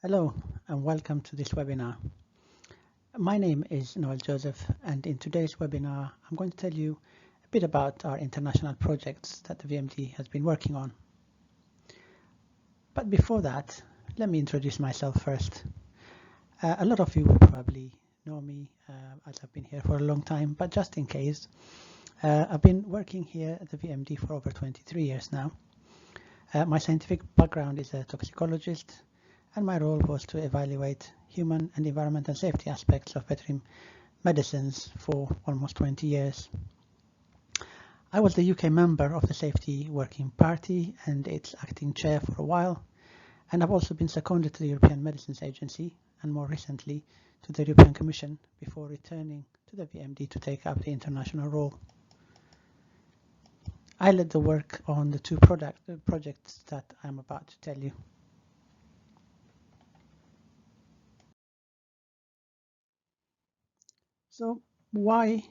Hello and welcome to this webinar. My name is Noel Joseph, and in today's webinar I'm going to tell you a bit about our international projects that the VMD has been working on. But before that, let me introduce myself first. A lot of you will probably know me as I've been here for a long time, but just in case, I've been working here at the VMD for over 23 years now. My scientific background is a toxicologist, and my role was to evaluate human and environmental safety aspects of veterinary medicines for almost 20 years. I was the UK member of the Safety Working Party and its acting chair for a while, and I've also been seconded to the European Medicines Agency and more recently to the European Commission before returning to the VMD to take up the international role. I led the work on the two projects that I'm about to tell you. So why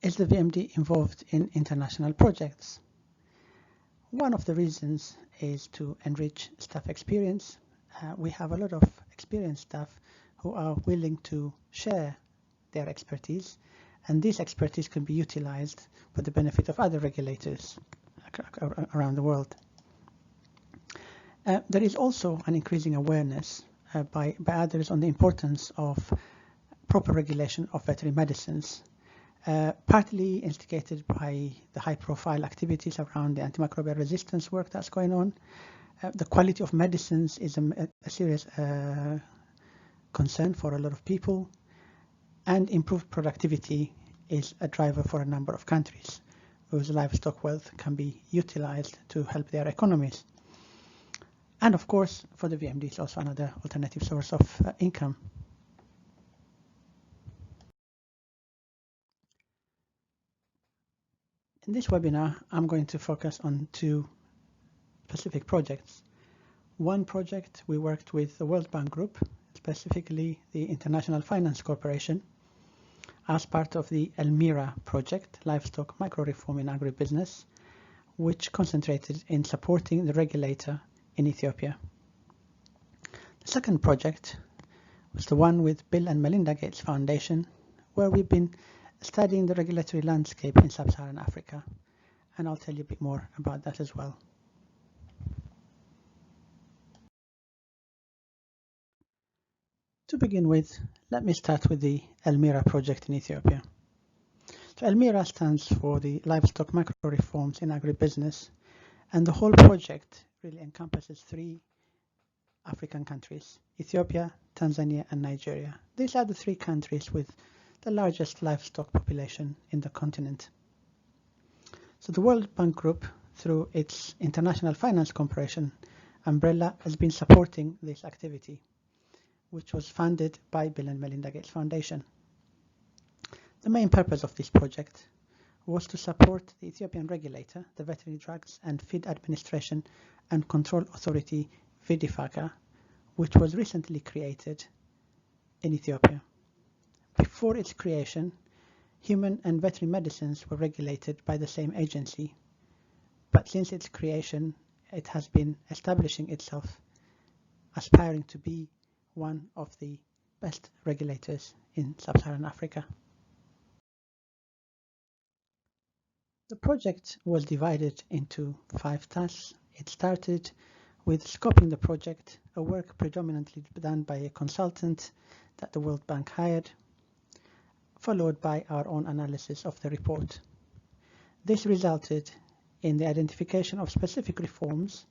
is the VMD involved in international projects? One of the reasons is to enrich staff experience. We have a lot of experienced staff who are willing to share their expertise, and this expertise can be utilized for the benefit of other regulators around the world. There is also an increasing awareness by others on the importance of proper regulation of veterinary medicines, partly instigated by the high-profile activities around the antimicrobial resistance work that's going on. The quality of medicines is a serious concern for a lot of people, and improved productivity is a driver for a number of countries whose livestock wealth can be utilized to help their economies. And of course, for the VMD, it's also another alternative source of income. In this webinar, I'm going to focus on two specific projects. One project we worked with the World Bank Group, specifically the International Finance Corporation, as part of the L-MIRA project, Livestock Micro-Reform in Agribusiness, which concentrated in supporting the regulator in Ethiopia. The second project was the one with Bill and Melinda Gates Foundation, where we've been studying the regulatory landscape in Sub-Saharan Africa, and I'll tell you a bit more about that as well. To begin with, let me start with the L-MIRA project in Ethiopia. So L-MIRA stands for the Livestock Micro-Reforms in Agribusiness, and the whole project really encompasses three African countries: Ethiopia, Tanzania, and Nigeria. These are the three countries with the largest livestock population in the continent. So the World Bank Group, through its International Finance Corporation umbrella, has been supporting this activity, which was funded by Bill and Melinda Gates Foundation. The main purpose of this project was to support the Ethiopian regulator, the Veterinary Drugs and Feed Administration and Control Authority, VDFACA, which was recently created in Ethiopia. Before its creation, human and veterinary medicines were regulated by the same agency, but since its creation, it has been establishing itself, aspiring to be one of the best regulators in Sub-Saharan Africa. The project was divided into 5 tasks. It started with scoping the project, a work predominantly done by a consultant that the World Bank hired, followed by our own analysis of the report. This resulted in the identification of specific reforms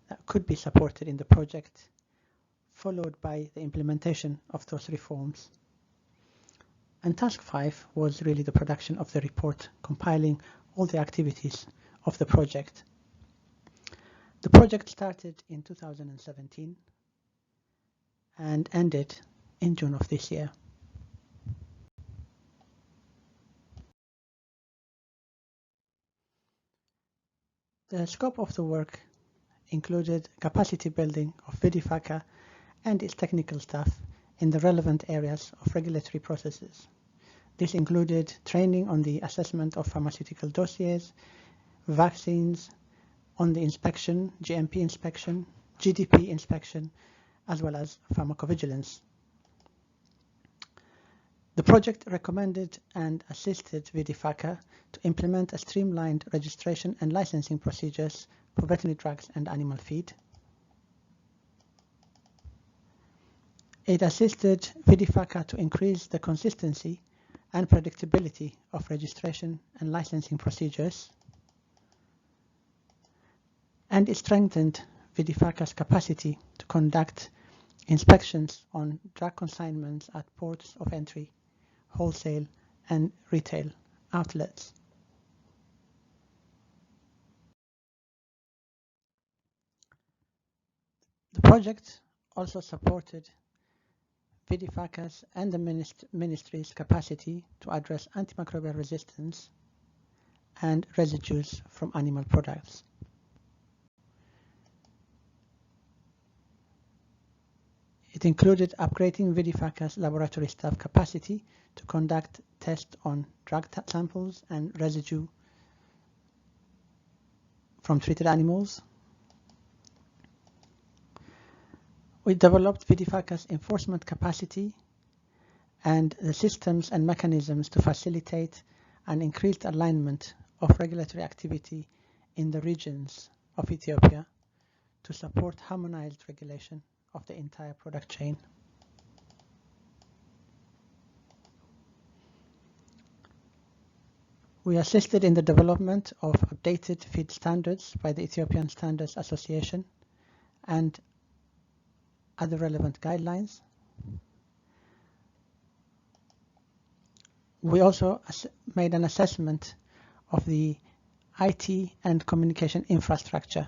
that could be supported in the project, followed by the implementation of those reforms. And task 5 was really the production of the report, compiling all the activities of the project. The project started in 2017 and ended in June of this year. The scope of the work included capacity building of VDFACA and its technical staff in the relevant areas of regulatory processes. This included training on the assessment of pharmaceutical dossiers, vaccines, on the inspection, GMP inspection, GDP inspection, as well as pharmacovigilance. The project recommended and assisted VDFACA to implement a streamlined registration and licensing procedures for veterinary drugs and animal feed. It assisted VDFACA to increase the consistency and predictability of registration and licensing procedures, and it strengthened VDFACA's capacity to conduct inspections on drug consignments at ports of entry, wholesale and retail outlets. The project also supported VDFACA's and the Ministry's capacity to address antimicrobial resistance and residues from animal products. It included upgrading VDFACA's laboratory staff capacity to conduct tests on drug samples and residue from treated animals. We developed VDFACA's enforcement capacity and the systems and mechanisms to facilitate an increased alignment of regulatory activity in the regions of Ethiopia to support harmonized regulation of the entire product chain. We assisted in the development of updated feed standards by the Ethiopian Standards Association and other relevant guidelines. We also made an assessment of the IT and communication infrastructure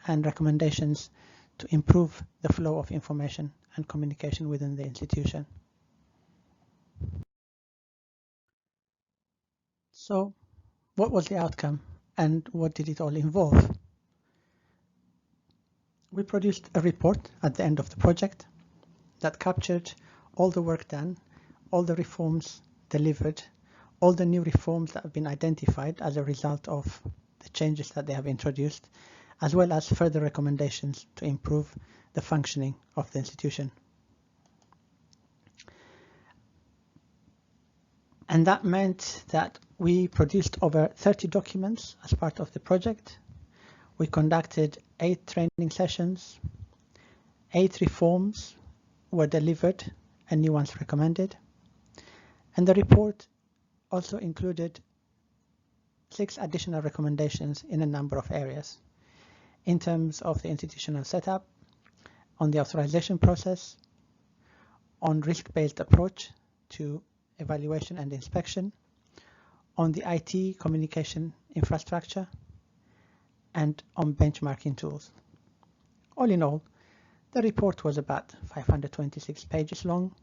and recommendations to improve the flow of information and communication within the institution. So, what was the outcome and what did it all involve? We produced a report at the end of the project that captured all the work done, all the reforms delivered, all the new reforms that have been identified as a result of the changes that they have introduced, as well as further recommendations to improve the functioning of the institution. And that meant that we produced over 30 documents as part of the project. We conducted 8 training sessions, 8 reforms were delivered and new ones recommended. And the report also included 6 additional recommendations in a number of areas in terms of the institutional setup, on the authorization process, on risk-based approach to evaluation and inspection, on the IT communication infrastructure, and on benchmarking tools. All in all, the report was about 526 pages long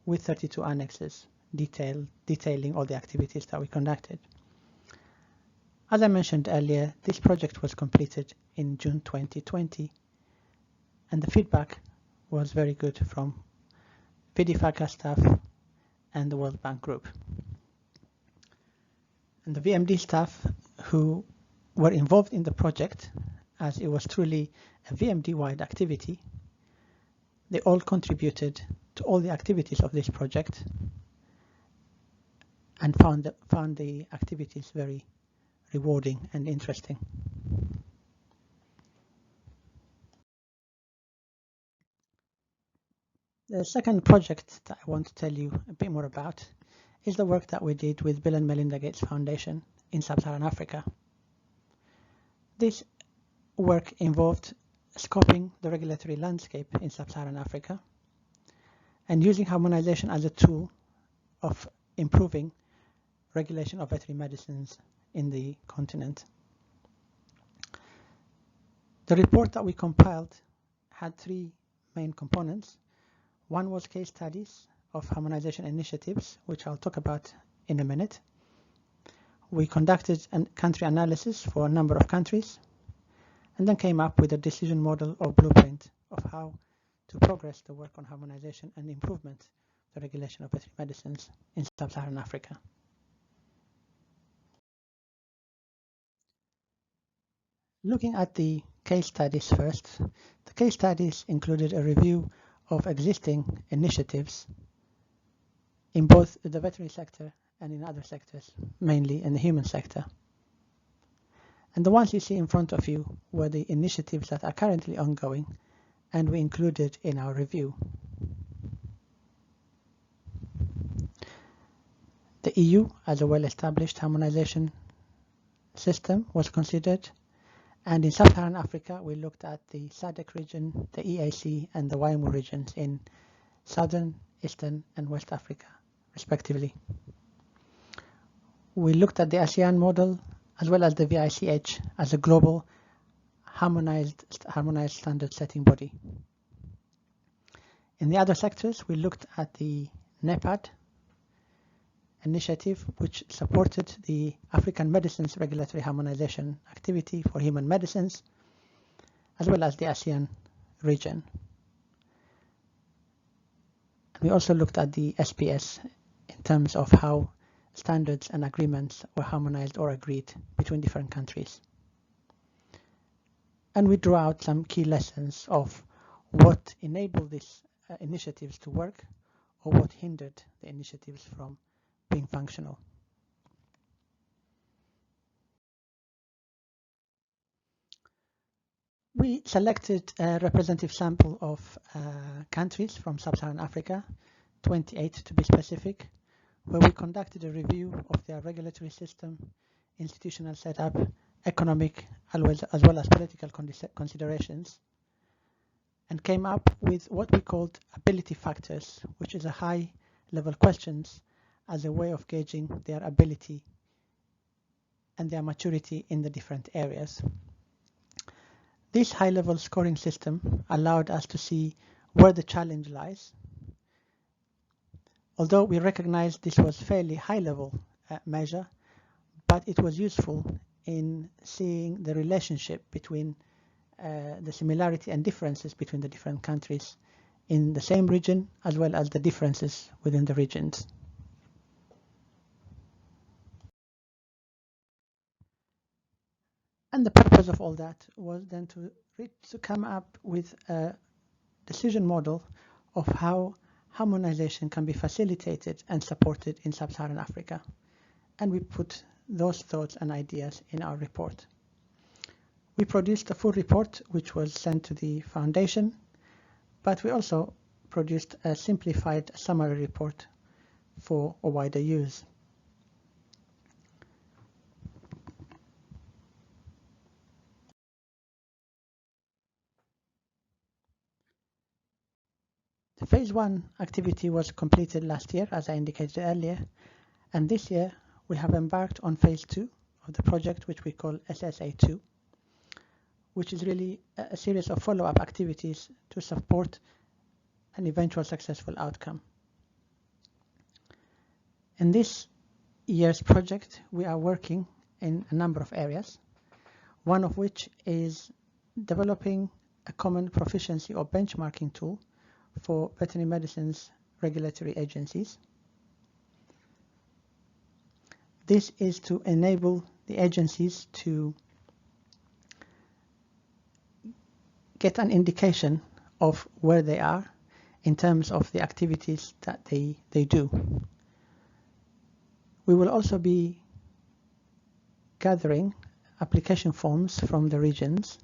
with 32 annexes detailing all the activities that we conducted. As I mentioned earlier, this project was completed in June 2020 and the feedback was very good from VDFACA staff and the World Bank Group. And the VMD staff who were involved in the project, as it was truly a VMD-wide activity, they all contributed to all the activities of this project and found the activities very rewarding and interesting. The second project that I want to tell you a bit more about is the work that we did with Bill and Melinda Gates Foundation in Sub-Saharan Africa. This work involved scoping the regulatory landscape in Sub-Saharan Africa and using harmonization as a tool of improving regulation of veterinary medicines in the continent. The report that we compiled had 3 main components. One was case studies of harmonization initiatives, which I'll talk about in a minute. We conducted a country analysis for a number of countries and then came up with a decision model or blueprint of how to progress the work on harmonization and improvement of the regulation of veterinary medicines in Sub-Saharan Africa. Looking at the case studies first. The case studies included a review of existing initiatives in both the veterinary sector and in other sectors, mainly in the human sector. And the ones you see in front of you were the initiatives that are currently ongoing and we included in our review. The EU, as a well-established harmonization system, was considered, and in Sub-Saharan Africa we looked at the SADC region, the EAC and the WAIMU regions in Southern, Eastern and West Africa, respectively. We looked at the ASEAN model as well as the VICH as a global harmonized standard setting body. In the other sectors, we looked at the NEPAD initiative, which supported the African medicines regulatory harmonization activity for human medicines, as well as the ASEAN region. We also looked at the SPS in terms of how standards and agreements were harmonized or agreed between different countries. And we drew out some key lessons of what enabled these initiatives to work or what hindered the initiatives from being functional. We selected a representative sample of countries from Sub-Saharan Africa, 28 to be specific, where we conducted a review of their regulatory system, institutional setup, economic as well as political considerations, and came up with what we called ability factors, which is a high-level questions as a way of gauging their ability and their maturity in the different areas. This high-level scoring system allowed us to see where the challenge lies. Although we recognized this was fairly high-level measure, but it was useful in seeing the relationship between the similarity and differences between the different countries in the same region, as well as the differences within the regions. And the purpose of all that was then to come up with a decision model of how harmonization can be facilitated and supported in Sub-Saharan Africa. And we put those thoughts and ideas in our report. We produced a full report which was sent to the foundation, but we also produced a simplified summary report for a wider use. The phase 1 activity was completed last year, as I indicated earlier, and this year we have embarked on phase 2 of the project, which we call SSA2, which is really a series of follow-up activities to support an eventual successful outcome. In this year's project, we are working in a number of areas, one of which is developing a common proficiency or benchmarking tool for veterinary medicines regulatory agencies. This is to enable the agencies to get an indication of where they are in terms of the activities that they do. We will also be gathering application forms from the regions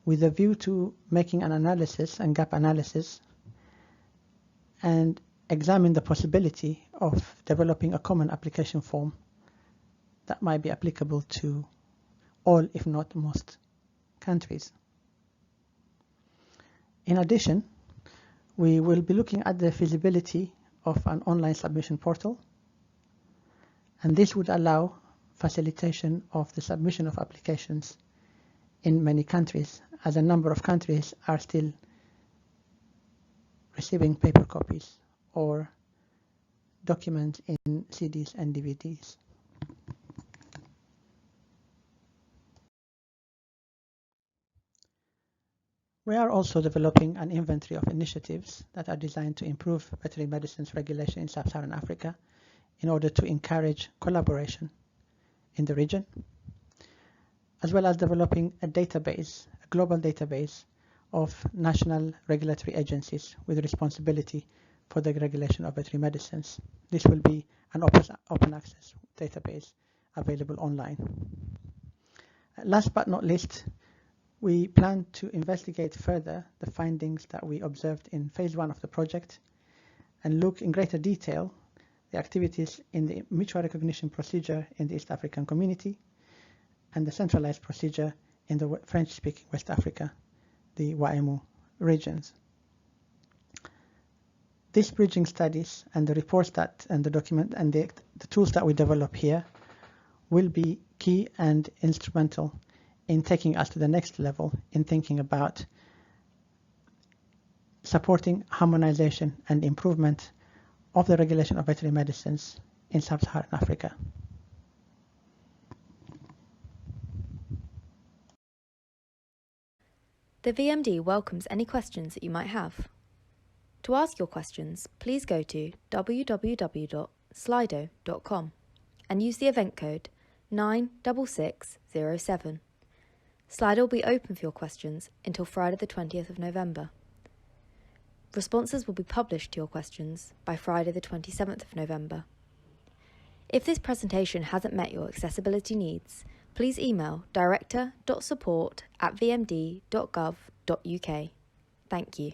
with a view to making an analysis and gap analysis and examine the possibility of developing a common application form that might be applicable to all, if not most, countries. In addition, we will be looking at the feasibility of an online submission portal, and this would allow facilitation of the submission of applications in many countries, as a number of countries are still receiving paper copies or documents in CDs and DVDs. We are also developing an inventory of initiatives that are designed to improve veterinary medicines regulation in Sub-Saharan Africa in order to encourage collaboration in the region, as well as developing a database, a global database of national regulatory agencies with responsibility for the regulation of veterinary medicines. This will be an open access database available online. Last but not least, we plan to investigate further the findings that we observed in phase 1 of the project and look in greater detail the activities in the mutual recognition procedure in the East African community and the centralized procedure in the French-speaking West Africa, the WAEMU regions. These bridging studies and the reports and the document and the tools that we develop here will be key and instrumental in taking us to the next level in thinking about supporting harmonization and improvement of the regulation of veterinary medicines in Sub-Saharan Africa. The VMD welcomes any questions that you might have. To ask your questions, please go to www.slido.com and use the event code 96607. Slido will be open for your questions until Friday the 20th of November. Responses will be published to your questions by Friday the 27th of November. If this presentation hasn't met your accessibility needs, please email director.support@vmd.gov.uk. Thank you.